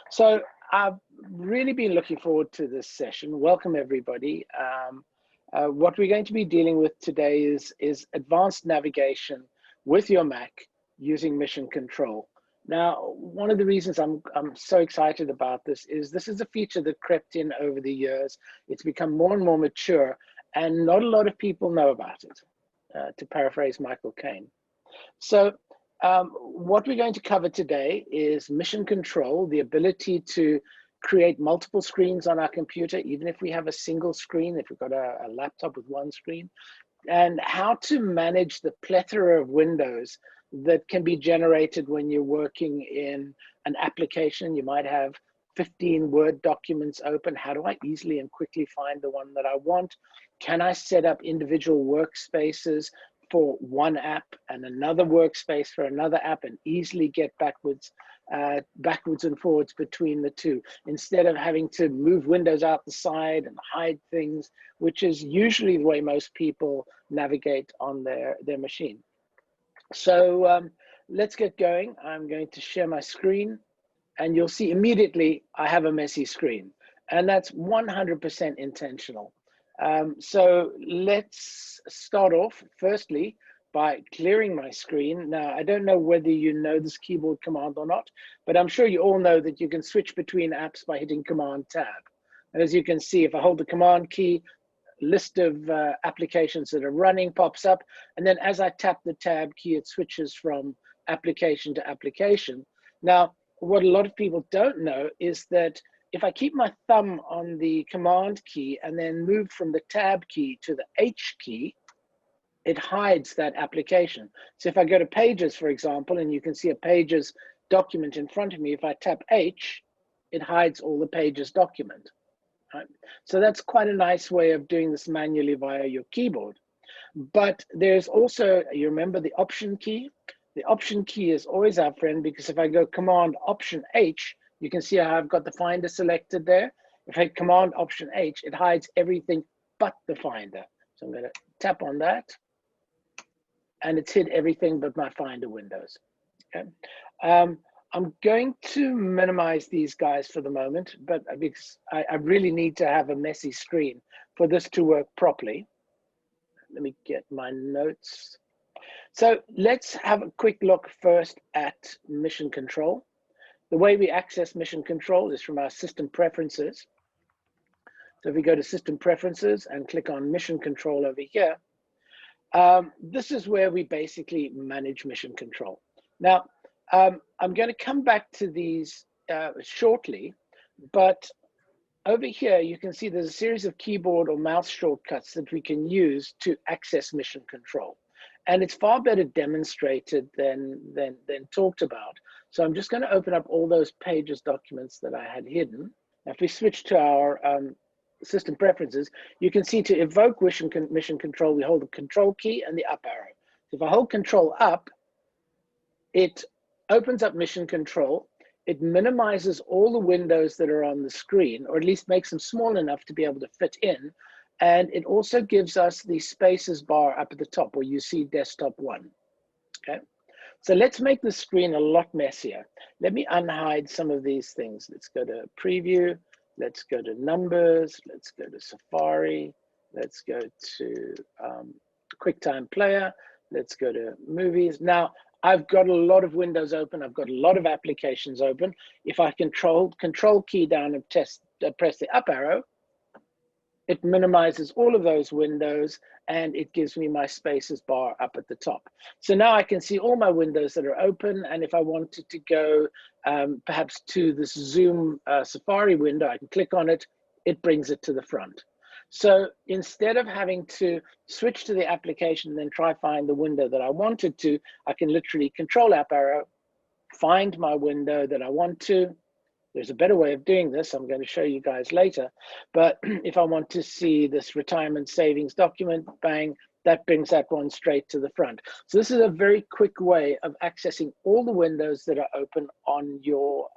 So I've really been looking forward to this session. Welcome, everybody. What we're going to be dealing with today is advanced navigation with your Mac using Mission Control. Now, one of the reasons I'm so excited about this is a feature that crept in over the years. It's become more and more mature, and not a lot of people know about it, to paraphrase Michael Caine. So what we're going to cover today is Mission Control, the ability to create multiple screens on our computer, even if we have a single screen, if we've got a laptop with one screen, and how to manage the plethora of windows that can be generated when you're working in an application. You might have 15 Word documents open. How do I easily and quickly find the one that I want? Can I set up individual workspaces for one app and another workspace for another app and easily get backwards and forwards between the two, instead of having to move windows out the side and hide things, which is usually the way most people navigate on their machine. So let's get going. I'm going to share my screen, and you'll see immediately I have a messy screen, and that's 100% intentional. So let's start off firstly by clearing my screen. Now, I don't know whether you know this keyboard command or not, but I'm sure you all know that you can switch between apps by hitting Command Tab. And as you can see, if I hold the Command key, list of applications that are running pops up. And then as I tap the Tab key, it switches from application to application. Now, what a lot of people don't know is that if I keep my thumb on the Command key and then move from the Tab key to the H key, it hides that application. So if I go to Pages, for example, and you can see a Pages document in front of me, if I tap H, it hides all the Pages document. Right? So that's quite a nice way of doing this manually via your keyboard. But there's also, you remember the Option key? The Option key is always our friend, because if I go Command Option H, you can see how I've got the Finder selected there. If I Command Option H, it hides everything but the Finder. So I'm going to tap on that, and it's hid everything but my Finder windows. Okay. I'm going to minimize these guys for the moment, but because I really need to have a messy screen for this to work properly. Let me get my notes. So let's have a quick look first at Mission Control. The way we access Mission Control is from our System Preferences. So if we go to System Preferences and click on Mission Control over here, this is where we basically manage Mission Control. Now, I'm going to come back to these shortly, but over here you can see there's a series of keyboard or mouse shortcuts that we can use to access Mission Control. And it's far better demonstrated than talked about. So I'm just going to open up all those Pages documents that I had hidden. Now, if we switch to our System Preferences, you can see to evoke Mission Control, we hold the Control key and the up arrow. So if I hold Control up, it opens up Mission Control. It minimizes all the windows that are on the screen, or at least makes them small enough to be able to fit in. And it also gives us the spaces bar up at the top where you see Desktop 1. Okay, so let's make the screen a lot messier. Let me unhide some of these things. Let's go to Preview. Let's go to Numbers. Let's go to Safari. Let's go to QuickTime Player. Let's go to Movies. Now, I've got a lot of windows open. I've got a lot of applications open. If I control key down and press the up arrow, it minimizes all of those windows, and it gives me my spaces bar up at the top. So now I can see all my windows that are open, and if I wanted to go perhaps to this Zoom Safari window, I can click on it, it brings it to the front. So instead of having to switch to the application and then try find the window that I wanted to, I can literally Control up arrow, find my window that I want to. There's a better way of doing this. I'm going to show you guys later. But if I want to see this retirement savings document, bang, that brings that one straight to the front. So this is a very quick way of accessing all the windows that are open on your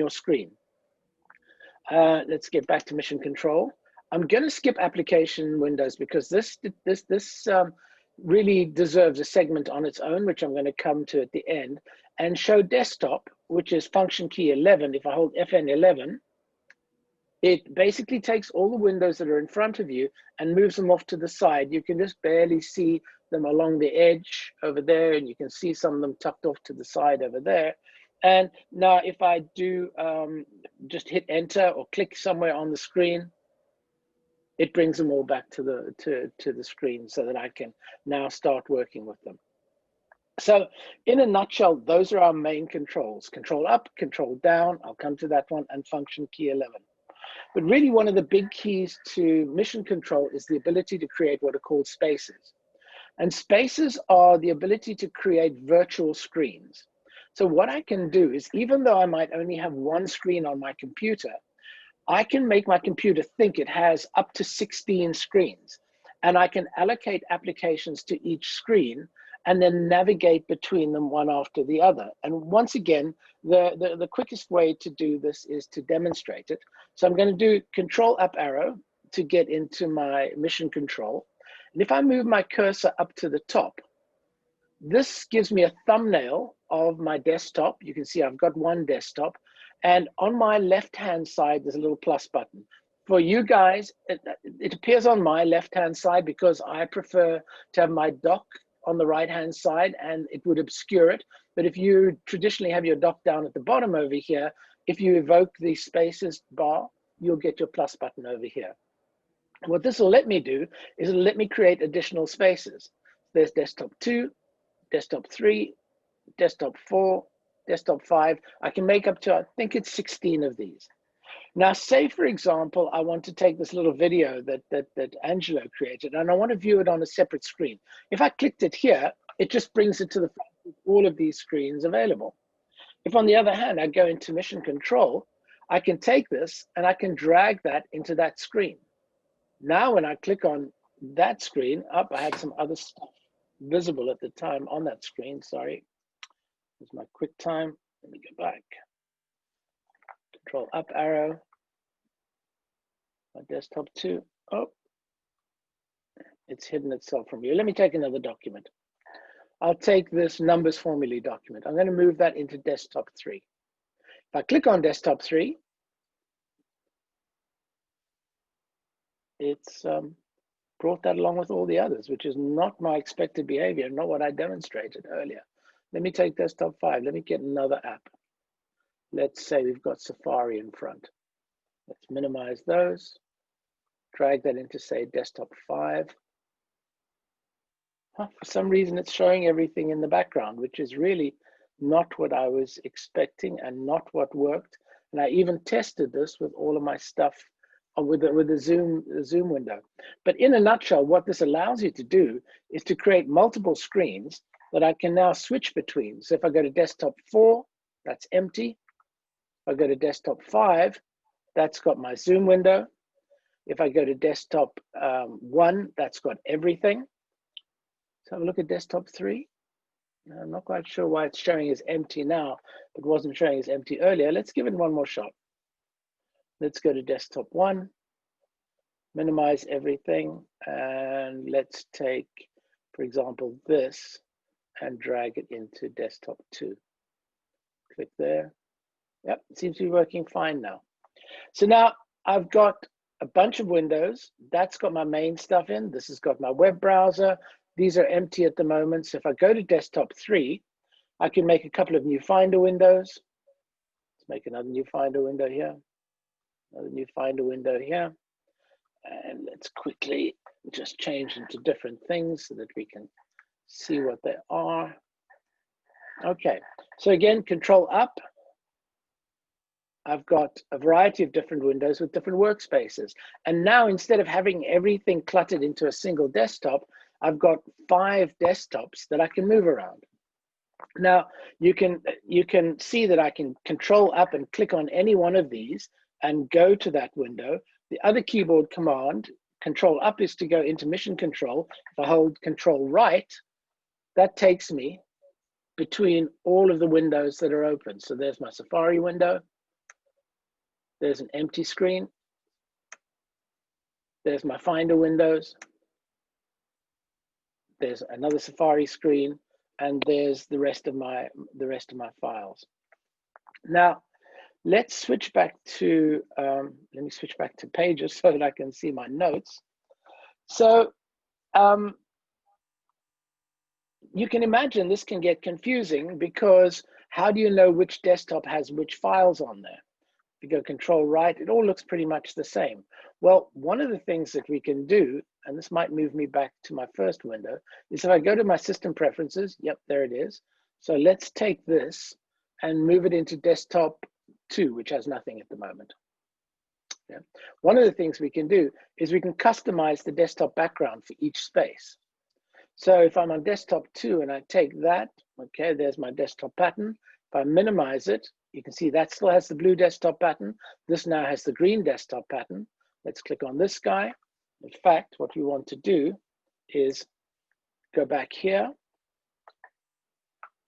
screen. Let's get back to mission control. I'm going to skip application windows because this really deserves a segment on its own, which I'm going to come to at the end, and show desktop, which is function key 11. If I hold FN11, it basically takes all the windows that are in front of you and moves them off to the side. You can just barely see them along the edge over there, and you can see some of them tucked off to the side over there. And now if I do just hit enter or click somewhere on the screen, it brings them all back to the screen so that I can now start working with them. So in a nutshell, those are our main controls: control up, control down, I'll come to that one, and function key 11. But really one of the big keys to mission control is the ability to create what are called spaces. And spaces are the ability to create virtual screens. So what I can do is, even though I might only have one screen on my computer, I can make my computer think it has up to 16 screens. And I can allocate applications to each screen and then navigate between them one after the other. And once again, the quickest way to do this is to demonstrate it. So I'm going to do control up arrow to get into my mission control. And if I move my cursor up to the top, this gives me a thumbnail of my desktop. You can see I've got one desktop. And on my left-hand side, there's a little plus button. For you guys, it appears on my left-hand side because I prefer to have my dock on the right-hand side and it would obscure it. But if you traditionally have your dock down at the bottom over here, if you evoke the spaces bar, you'll get your plus button over here. What this will let me do is it'll let me create additional spaces. There's desktop 2, desktop 3, desktop 4, desktop 5. I can make up to, I think it's 16 of these. Now, say, for example, I want to take this little video that Angelo created, and I want to view it on a separate screen. If I clicked it here, it just brings it to the front with all of these screens available. If, on the other hand, I go into mission control, I can take this and I can drag that into that screen. Now, when I click on that screen, up, I had some other stuff visible at the time on that screen. Sorry, here's my quick time. Let me go back. Control up arrow. My desktop 2. Oh, it's hidden itself from you. Let me take another document. I'll take this numbers formulae document. I'm going to move that into desktop 3. If I click on desktop 3, it's brought that along with all the others, which is not my expected behavior, not what I demonstrated earlier. Let me take desktop 5. Let me get another app. Let's say we've got Safari in front. Let's minimize those. Drag that into, say, desktop 5. For some reason, it's showing everything in the background, which is really not what I was expecting and not what worked. And I even tested this with all of my stuff with the Zoom window. But in a nutshell, what this allows you to do is to create multiple screens that I can now switch between. So if I go to desktop 4, that's empty. If I go to desktop 5, that's got my Zoom window. If I go to desktop 1, that's got everything. Let's have a look at desktop 3. I'm not quite sure why it's showing as empty now, but wasn't showing as empty earlier. Let's give it one more shot. Let's go to desktop 1, minimize everything, and let's take, for example, this and drag it into desktop 2. Click there. Yep, it seems to be working fine now. So now I've got a bunch of windows. That's got my main stuff in. This has got my web browser. These are empty at the moment. So if I go to desktop 3, I can make a couple of new Finder windows. Let's make another new Finder window here. Another new Finder window here. And let's quickly just change into different things so that we can see what they are. Okay, so again, control up. I've got a variety of different windows with different workspaces. And now instead of having everything cluttered into a single desktop, I've got 5 desktops that I can move around. Now, you can see that I can control up and click on any one of these and go to that window. The other keyboard command, control up, is to go into mission control. If I hold control right, that takes me between all of the windows that are open. So there's my Safari window. There's an empty screen. There's my Finder windows. There's another Safari screen, and there's the rest of my files. Now, let's switch back to let me switch back to Pages so that I can see my notes. So you can imagine this can get confusing, because how do you know which desktop has which files on there? If you go Control right, it all looks pretty much the same. Well, one of the things that we can do, and this might move me back to my first window, is if I go to my system preferences, yep, there it is. So let's take this and move it into desktop 2, which has nothing at the moment. Yeah. One of the things we can do is we can customize the desktop background for each space. So if I'm on desktop 2 and I take that, okay, there's my desktop pattern. If I minimize it, you can see that still has the blue desktop pattern. This now has the green desktop pattern. Let's click on this guy. In fact, what we want to do is go back here.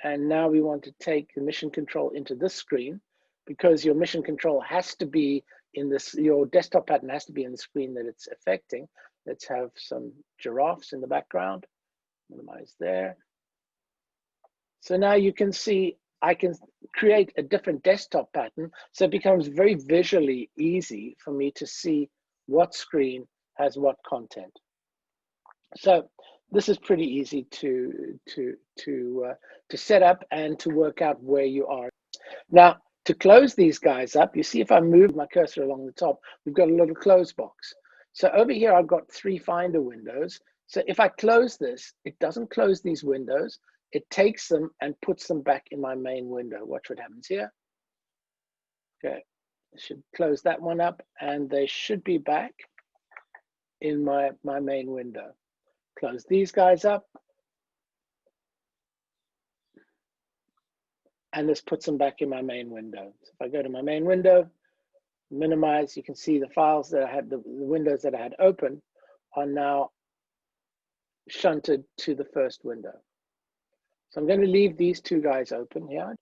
And now we want to take the mission control into this screen, because your mission control has to be in this, your desktop pattern has to be in the screen that it's affecting. Let's have some giraffes in the background. Minimize there. So now you can see I can create a different desktop pattern, so it becomes very visually easy for me to see what screen has what content. So this is pretty easy to set up and to work out where you are. Now, to close these guys up, you see if I move my cursor along the top, we've got a little close box. So over here, I've got 3 Finder windows. So if I close this, it doesn't close these windows. It takes them and puts them back in my main window. Watch what happens here. Okay, I should close that one up, and they should be back in my main window. Close these guys up, and this puts them back in my main window. So if I go to my main window, minimize, you can see the files that I had, the windows that I had open are now shunted to the first window. So I'm going to leave these 2 guys open here.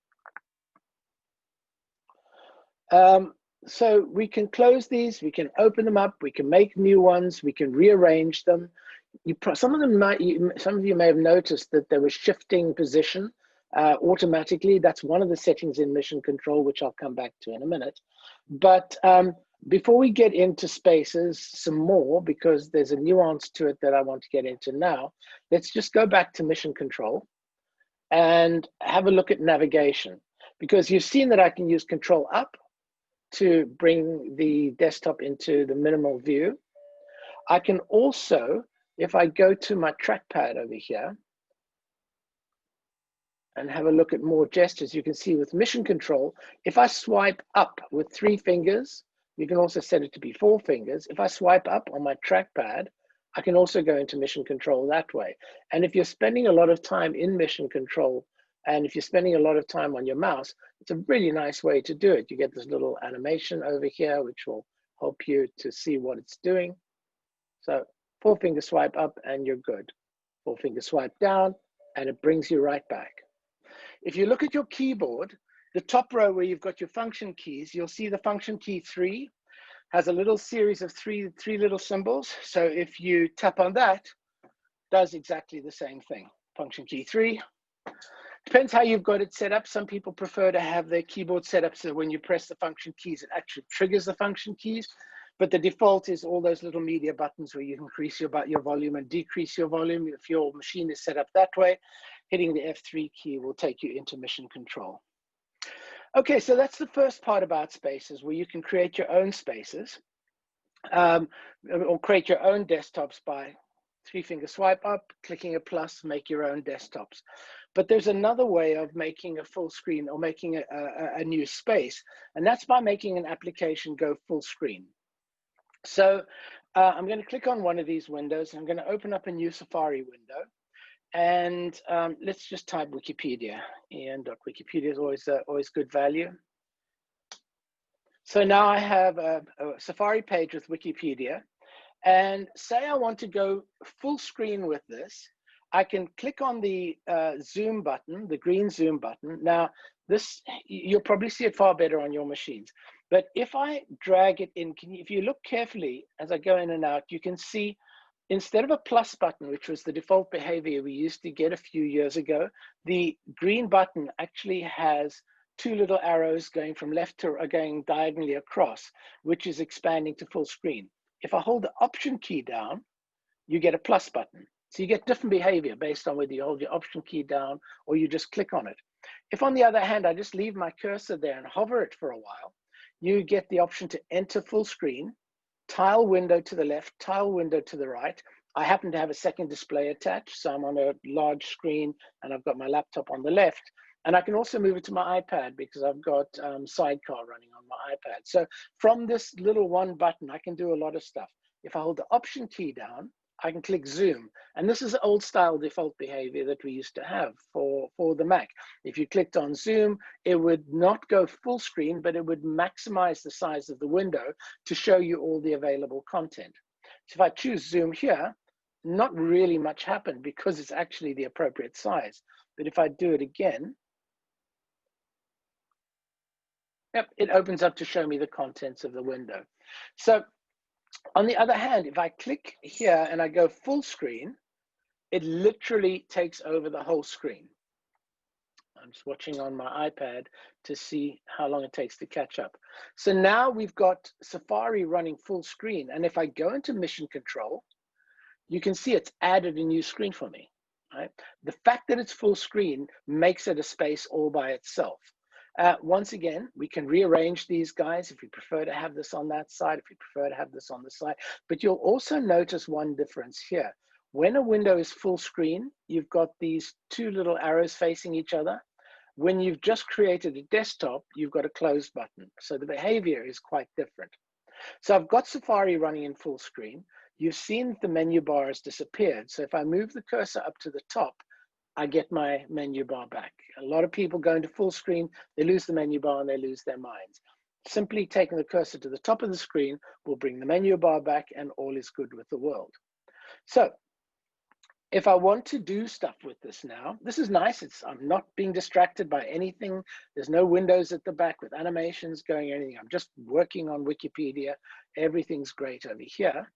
So we can close these, we can open them up, we can make new ones, we can rearrange them. Some of you may have noticed that there was shifting position automatically. That's one of the settings in Mission Control, which I'll come back to in a minute. But before we get into spaces some more, because there's a nuance to it that I want to get into now, let's just go back to Mission Control and have a look at navigation, because you've seen that I can use Control Up to bring the desktop into the minimal view. I can also, if I go to my trackpad over here and have a look at more gestures, you can see with Mission Control, if I swipe up with 3 fingers, you can also set it to be 4 fingers. If I swipe up on my trackpad, I can also go into Mission Control that way. And if you're spending a lot of time in Mission Control, and if you're spending a lot of time on your mouse, it's a really nice way to do it. You get this little animation over here, which will help you to see what it's doing. So 4-finger swipe up and you're good. 4-finger swipe down and it brings you right back. If you look at your keyboard, the top row where you've got your function keys, you'll see the function key 3 has a little series of three little symbols. So if you tap on that, it does exactly the same thing. Function key 3. Depends how you've got it set up. Some people prefer to have their keyboard set up so when you press the function keys, it actually triggers the function keys. But the default is all those little media buttons where you can increase your volume and decrease your volume. If your machine is set up that way, hitting the F3 key will take you into Mission Control. Okay, so that's the first part about spaces, where you can create your own spaces or create your own desktops by 3-finger swipe up, clicking a plus, make your own desktops. But there's another way of making a full screen or making a new space, and that's by making an application go full screen. So I'm going to click on one of these windows. I'm going to open up a new Safari window, and let's just type Wikipedia. En.wikipedia is always good value. So now I have a Safari page with Wikipedia, and say I want to go full screen with this. I can click on the zoom button, the green zoom button. Now, this, you'll probably see it far better on your machines. But if I drag it in, if you look carefully as I go in and out, you can see instead of a plus button, which was the default behavior we used to get a few years ago, the green button actually has two little arrows going from left to going diagonally across, which is expanding to full screen. If I hold the Option key down, you get a plus button. So you get different behavior based on whether you hold your Option key down or you just click on it. If on the other hand, I just leave my cursor there and hover it for a while, you get the option to enter full screen, tile window to the left, tile window to the right. I happen to have a second display attached, so I'm on a large screen and I've got my laptop on the left. And I can also move it to my iPad because I've got Sidecar running on my iPad. So from this little one button, I can do a lot of stuff. If I hold the Option key down, I can click zoom. And this is old style default behavior that we used to have for the Mac. If you clicked on zoom, it would not go full screen, but it would maximize the size of the window to show you all the available content. So if I choose zoom here, not really much happened because it's actually the appropriate size. But if I do it again, yep, it opens up to show me the contents of the window. So on the other hand, if I click here and I go full screen, it literally takes over the whole screen. I'm just watching on my iPad to see how long it takes to catch up. So now we've got Safari running full screen. And if I go into Mission Control, you can see it's added a new screen for me. Right? The fact that it's full screen makes it a space all by itself. Once again, we can rearrange these guys if we prefer to have this on that side, if we prefer to have this on the side. But you'll also notice one difference here. When a window is full screen, you've got these two little arrows facing each other. When you've just created a desktop, you've got a close button. So the behavior is quite different. So I've got Safari running in full screen. You've seen the menu bar has disappeared. So if I move the cursor up to the top, I get my menu bar back. A lot of people go into full screen, they lose the menu bar and they lose their minds. Simply taking the cursor to the top of the screen will bring the menu bar back and all is good with the world. So if I want to do stuff with this now, this is nice. I'm not being distracted by anything. There's no windows at the back with animations going or anything. I'm just working on Wikipedia. Everything's great over here.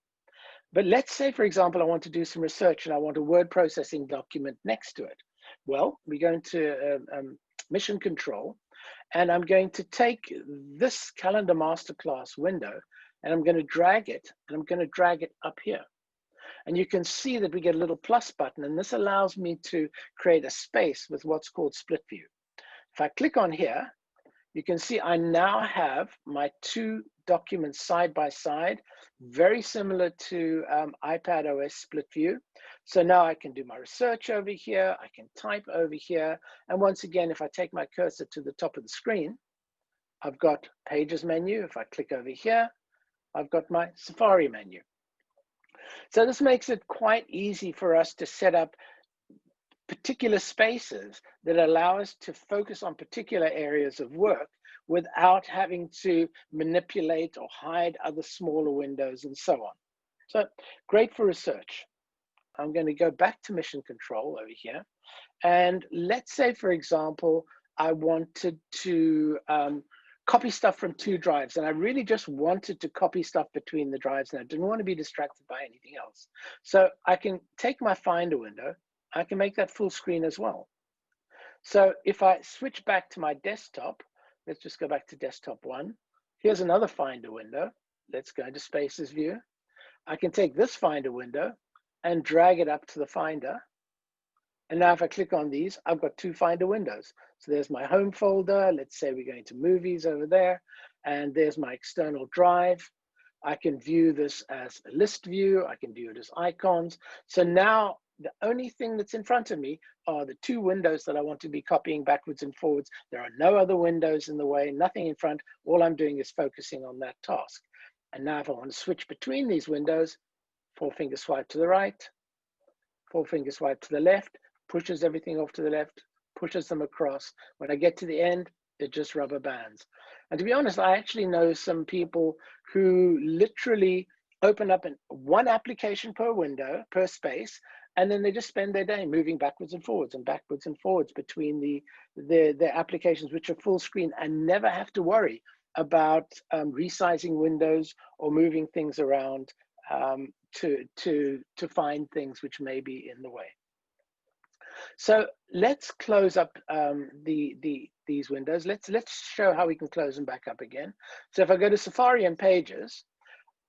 But let's say, for example, I want to do some research and I want a word processing document next to it. Well, we go into Mission Control, and I'm going to take this Calendar Masterclass window, and I'm going to drag it, and I'm going to drag it up here. And you can see that we get a little plus button, and this allows me to create a space with what's called split view. If I click on here, you can see I now have my two documents side by side, very similar to iPad OS split view. So now I can do my research over here, I can type over here, and once again, if I take my cursor to the top of the screen, I've got Pages menu. If I click over here, I've got my Safari menu. So this makes it quite easy for us to set up particular spaces that allow us to focus on particular areas of work without having to manipulate or hide other smaller windows and so on. So great for research. I'm going to go back to Mission Control over here. And let's say, for example, I wanted to copy stuff from two drives, and I really just wanted to copy stuff between the drives, and I didn't want to be distracted by anything else. So I can take my Finder window, I can make that full screen as well. So if I switch back to my desktop, let's just go back to desktop 1. Here's another Finder window. Let's go into Spaces view. I can take this Finder window and drag it up to the Finder. And now if I click on these, I've got two Finder windows. So there's my home folder. Let's say we're going to movies over there. And there's my external drive. I can view this as a list view. I can view it as icons. So now the only thing that's in front of me are the two windows that I want to be copying backwards and forwards. There are no other windows in the way, nothing in front. All I'm doing is focusing on that task. And now if I want to switch between these windows, 4-finger swipe to the right, 4-finger swipe to the left, pushes everything off to the left, pushes them across. When I get to the end, it just rubber bands. And to be honest, I actually know some people who literally open up one application per window, per space, and then they just spend their day moving backwards and forwards between their applications, which are full screen, and never have to worry about resizing windows or moving things around to find things which may be in the way. So let's close up these windows. Let's show how we can close them back up again. So if I go to Safari and Pages,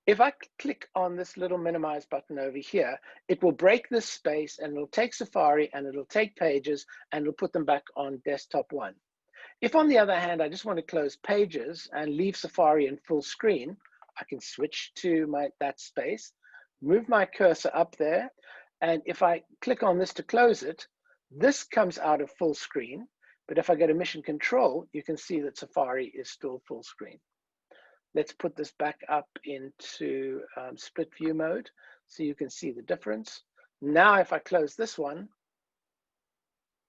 if I click on this little minimize button over here, it will break this space and it'll take Safari and it'll take Pages and it'll put them back on desktop 1. If on the other hand, I just want to close Pages and leave Safari in full screen, I can switch to that space, move my cursor up there, and if I click on this to close it, this comes out of full screen. But if I go to Mission Control, you can see that Safari is still full screen. Let's put this back up into split view mode so you can see the difference. Now, if I close this one,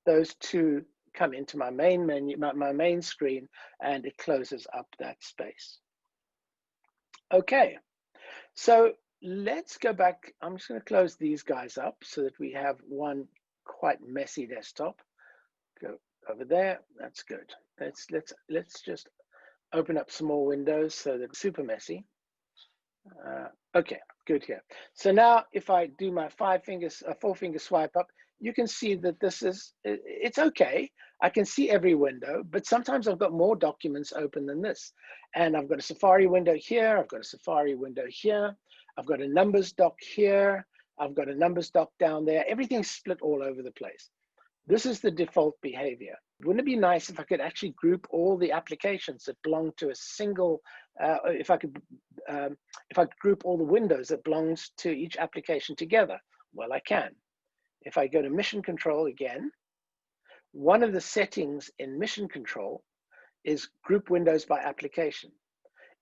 those two come into my main menu, my main screen, and it closes up that space. Okay, so let's go back. I'm just going to close these guys up so that we have one quite messy desktop. Go over there. That's good. Let's just open up some more windows so that it's super messy. Okay, good here. So now if I do my 4-finger swipe up, you can see that it's okay. I can see every window, but sometimes I've got more documents open than this. And I've got a Safari window here. I've got a Safari window here. I've got a numbers doc here. I've got a numbers doc down there. Everything's split all over the place. This is the default behavior. Wouldn't it be nice if I could actually group all the applications that belong to a single, if I could group all the windows that belongs to each application together? Well, I can. If I go to Mission Control again, one of the settings in Mission Control is group windows by application.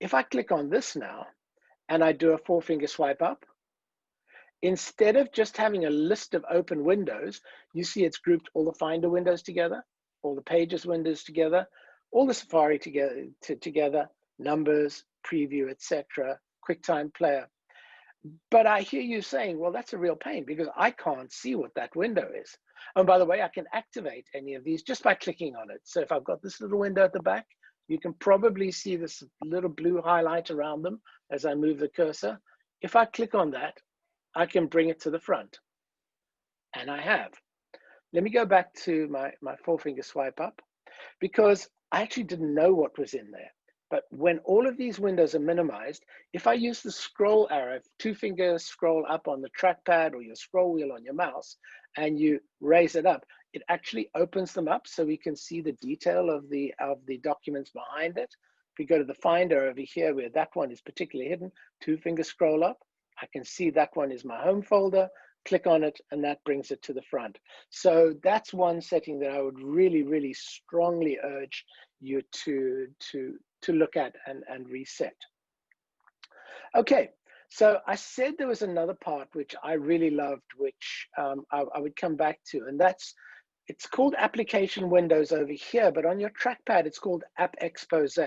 If I click on this now and I do a 4-finger swipe up, instead of just having a list of open windows, you see it's grouped all the Finder windows together, all the Pages windows together, all the Safari together, Numbers, Preview, etc., QuickTime Player. But I hear you saying, well, that's a real pain because I can't see what that window is. And by the way, I can activate any of these just by clicking on it. So if I've got this little window at the back, you can probably see this little blue highlight around them as I move the cursor. If I click on that, I can bring it to the front. And I have. Let me go back to my 4-finger swipe up because I actually didn't know what was in there. But when all of these windows are minimized, if I use the scroll arrow, 2-finger scroll up on the trackpad or your scroll wheel on your mouse, and you raise it up, it actually opens them up so we can see the detail of the documents behind it. If we go to the Finder over here where that one is particularly hidden, 2-finger scroll up, I can see that one is my home folder, click on it, and that brings it to the front. So that's one setting that I would really, really strongly urge you to look at and reset. Okay, so I said there was another part which I really loved, which I would come back to, and it's called Application Windows over here, but on your trackpad, it's called App Expose.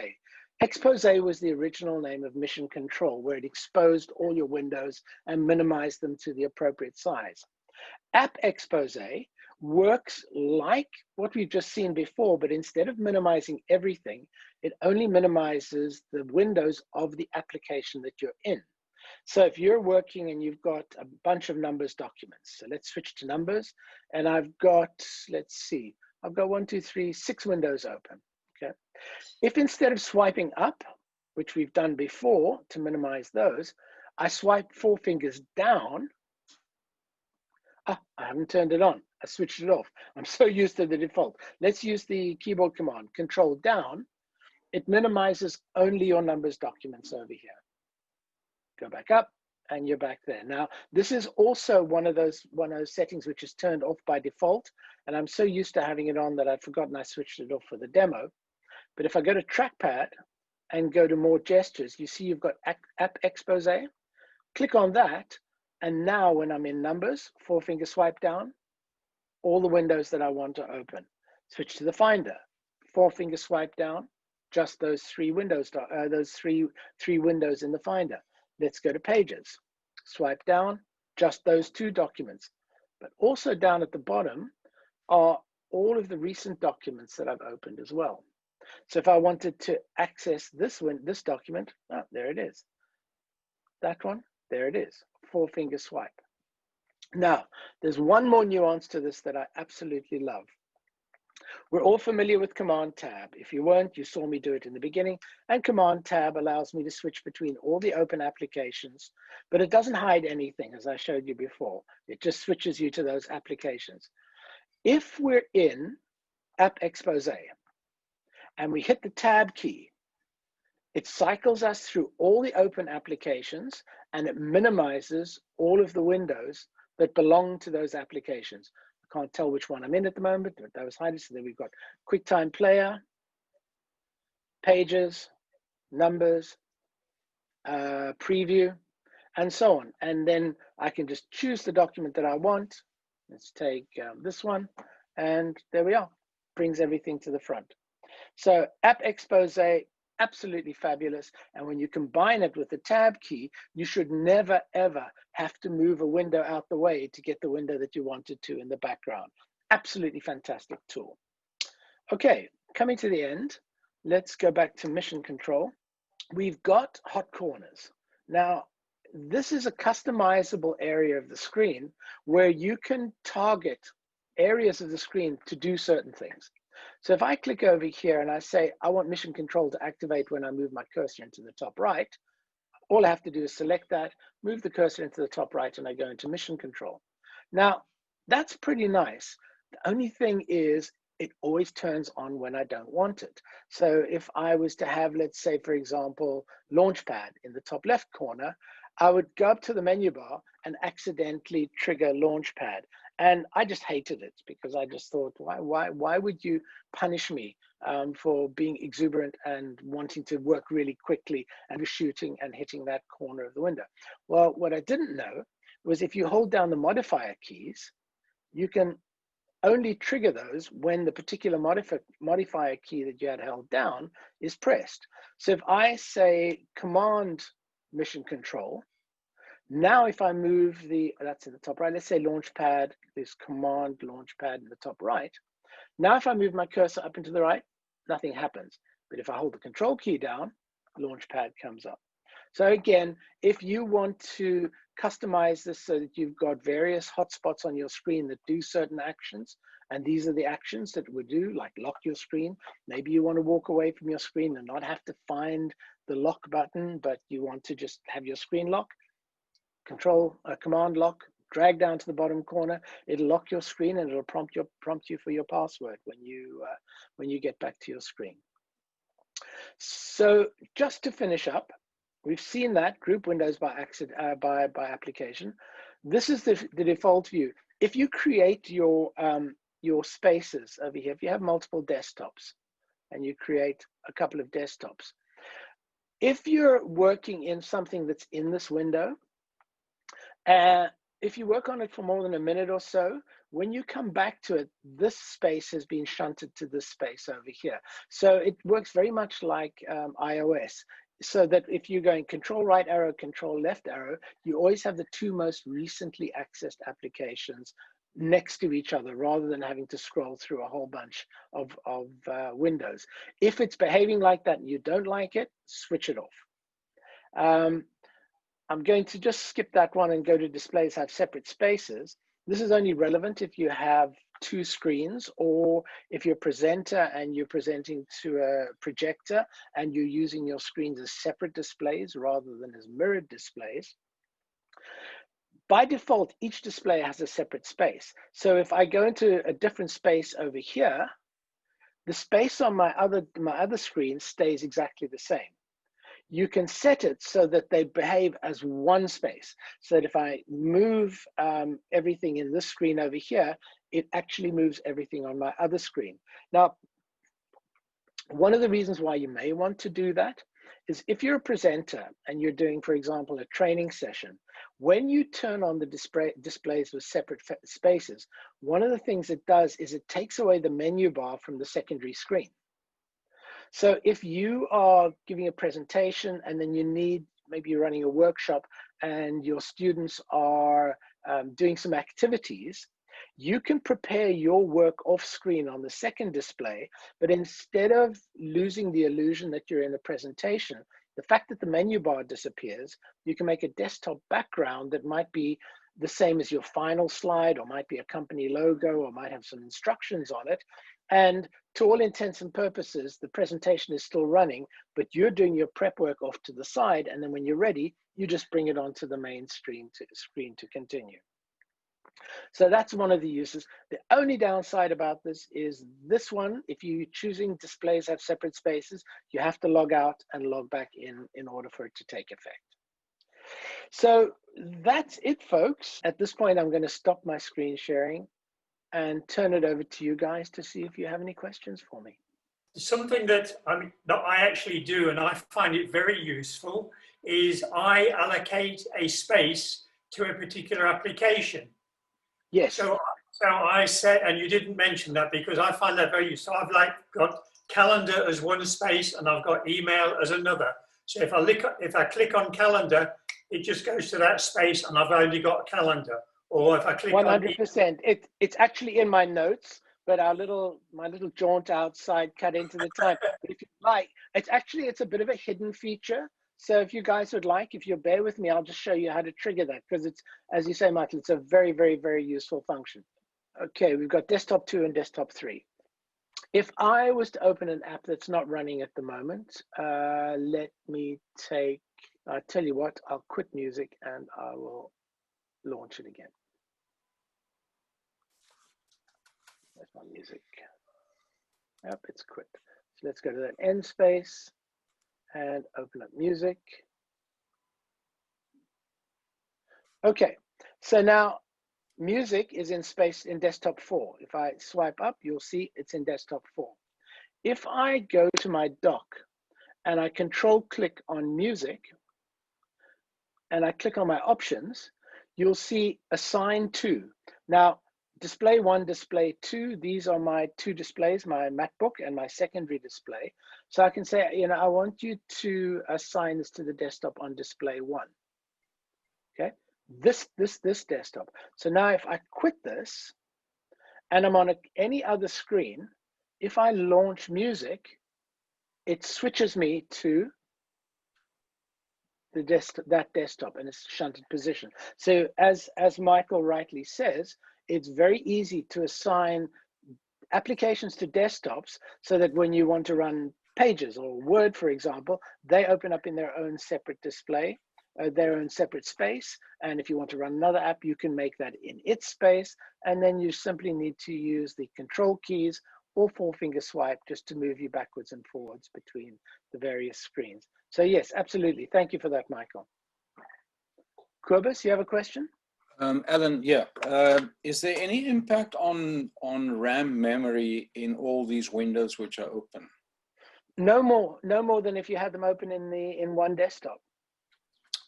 Expose was the original name of Mission Control, where it exposed all your windows and minimized them to the appropriate size. App Expose works like what we've just seen before, but instead of minimizing everything, it only minimizes the windows of the application that you're in. So if you're working and you've got a bunch of numbers documents, so let's switch to numbers, and I've got, let's see, I've got 6 windows open, okay? If instead of swiping up, which we've done before to minimize those, I swipe 4 fingers down, I haven't turned it on. I switched it off. I'm so used to the default. Let's use the keyboard command, Control down. It minimizes only your numbers documents over here. Go back up and you're back there. Now, this is also one of those settings which is turned off by default. And I'm so used to having it on that I'd forgotten I switched it off for the demo. But if I go to trackpad and go to more gestures, you see you've got App Expose. Click on that. And now when I'm in numbers, 4-finger swipe down, all the windows that I want to open. Switch to the Finder, 4-finger swipe down, just those 3 windows, those three windows in the Finder. Let's go to Pages, swipe down, just those 2 documents. But also down at the bottom are all of the recent documents that I've opened as well. So if I wanted to access this document, oh, there it is. That one, there it is, 4-finger swipe. Now, there's one more nuance to this that I absolutely love. We're all familiar with Command Tab. If you weren't, you saw me do it in the beginning. And Command Tab allows me to switch between all the open applications, but it doesn't hide anything, as I showed you before. It just switches you to those applications. If we're in App Expose and we hit the Tab key, it cycles us through all the open applications and it minimizes all of the windows that belong to those applications. I can't tell which one I'm in at the moment, but that was hiding. So then we've got QuickTime Player, Pages, Numbers, Preview, and so on. And then I can just choose the document that I want. Let's take this one, and there we are. Brings everything to the front. So App Expose, absolutely fabulous. And when you combine it with the Tab key, you should never, ever have to move a window out the way to get the window that you wanted to in the background. Absolutely fantastic tool. Okay, coming to the end, let's go back to mission control. We've got hot corners. Now, this is a customizable area of the screen where you can target areas of the screen to do certain things. So if I click over here and I say, I want mission control to activate when I move my cursor into the top right, all I have to do is select that, move the cursor into the top right, and I go into mission control. Now, that's pretty nice. The only thing is, it always turns on when I don't want it. So if I was to have, let's say, for example, Launchpad in the top left corner, I would go up to the menu bar and accidentally trigger Launchpad. And I just hated it because I just thought, why would you punish me for being exuberant and wanting to work really quickly and shooting and hitting that corner of the window? Well, what I didn't know was if you hold down the modifier keys, you can only trigger those when the particular modifier key that you had held down is pressed. So if I say Command Mission Control, now if I move that's in the top right, let's say Launchpad, there's Command Launchpad in the top right. Now if I move my cursor up into the right, nothing happens. But if I hold the Control key down, Launchpad comes up. So again, if you want to customize this so that you've got various hotspots on your screen that do certain actions, and these are the actions that would do, like lock your screen. Maybe you want to walk away from your screen and not have to find the lock button, but you want to just have your screen lock. Command lock, drag down to the bottom corner. It'll lock your screen and it'll prompt you for your password when you get back to your screen. So just to finish up, we've seen that group windows by application. This is the default view. If you create your spaces over here, if you have multiple desktops and you create a couple of desktops, if you're working in something that's in this window, if you work on it for more than a minute or so, when you come back to it, this space has been shunted to this space over here. So it works very much like iOS. So that if you're going control right arrow, control left arrow, you always have the two most recently accessed applications next to each other rather than having to scroll through a whole bunch of windows. If it's behaving like that and you don't like it, switch it off. I'm going to just skip that one and go to displays have separate spaces. This is only relevant if you have two screens or if you're a presenter and you're presenting to a projector and you're using your screens as separate displays rather than as mirrored displays. By default, each display has a separate space. So if I go into a different space over here, the space on my other screen stays exactly the same. You can set it so that they behave as one space. So that if I move everything in this screen over here, it actually moves everything on my other screen. Now, one of the reasons why you may want to do that is if you're a presenter and you're doing, for example, a training session, when you turn on the displays with separate spaces, one of the things it does is it takes away the menu bar from the secondary screen. So if you are giving a presentation and then maybe you're running a workshop and your students are doing some activities, You can prepare your work off screen on the second display, but instead of losing the illusion that you're in a presentation, the fact that the menu bar disappears, you can make a desktop background that might be the same as your final slide, or might be a company logo, or might have some instructions on it. And to all intents and purposes, the presentation is still running, but you're doing your prep work off to the side. And then when you're ready, you just bring it onto the main screen to continue. So that's one of the uses. The only downside about this is this one, if you're choosing displays have separate spaces, you have to log out and log back in order for it to take effect. So that's it, folks. At this point, I'm going to stop my screen sharing and turn it over to you guys to see if you have any questions for me. Something that I actually do, and I find it very useful, is I allocate a space to a particular application. Yes. So I said, and you didn't mention that because I find that very useful. I've got calendar as one space, and I've got email as another. So if I click on calendar, it just goes to that space, and I've only got calendar. Or if I click 100%, it's actually in my notes, but my little jaunt outside cut into the time. But if you like, it's a bit of a hidden feature. So if you guys would like, if you bear with me, I'll just show you how to trigger that, because it's, as you say, Michael, it's a very, very, very useful function. Okay, we've got desktop 2 and desktop 3. If I was to open an app that's not running at the moment, let me I'll tell you what, I'll quit music and I will launch it again. That's my music. Yep, it's quit. So let's go to that end space and open up music. Okay, so now music is in desktop 4. If I swipe up, you'll see it's in desktop 4. If I go to my dock and I control click on music and I click on my options, you'll see assign to. Now, display 1, display 2, these are my two displays, my MacBook and my secondary display. So I can say, I want you to assign this to the desktop on display 1. Okay, this desktop. So now if I quit this and I'm on any other screen, if I launch music, it switches me to that desktop and it's shunted position. So as Michael rightly says, it's very easy to assign applications to desktops so that when you want to run Pages or Word, for example, they open up in their own separate display, their own separate space. And if you want to run another app, you can make that in its space. And then you simply need to use the control keys or 4-finger swipe just to move you backwards and forwards between the various screens. So yes, absolutely. Thank you for that, Michael. Kobus, you have a question? Alan, yeah. Is there any impact on RAM memory in all these windows which are open? No more than if you had them open in one desktop.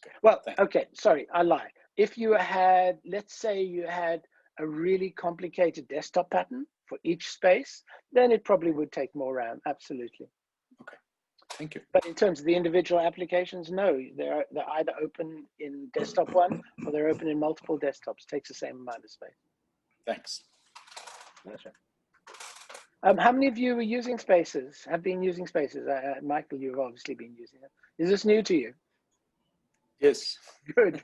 Okay. Well, okay, sorry, I lie. If you had, let's say you had a really complicated desktop pattern for each space, then it probably would take more RAM, absolutely. Okay, thank you. But in terms of the individual applications, no, they're either open in desktop 1 or they're open in multiple desktops. It takes the same amount of space. Thanks. That's right. How many of you are using Spaces, have been using Spaces? Michael, you've obviously been using it. Is this new to you? Yes. Good.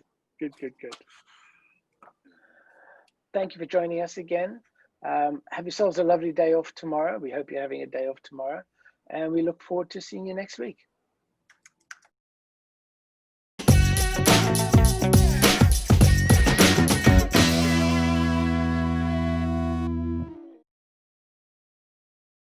Thank you for joining us again. Have yourselves a lovely day off tomorrow. We hope you're having a day off tomorrow. And we look forward to seeing you next week.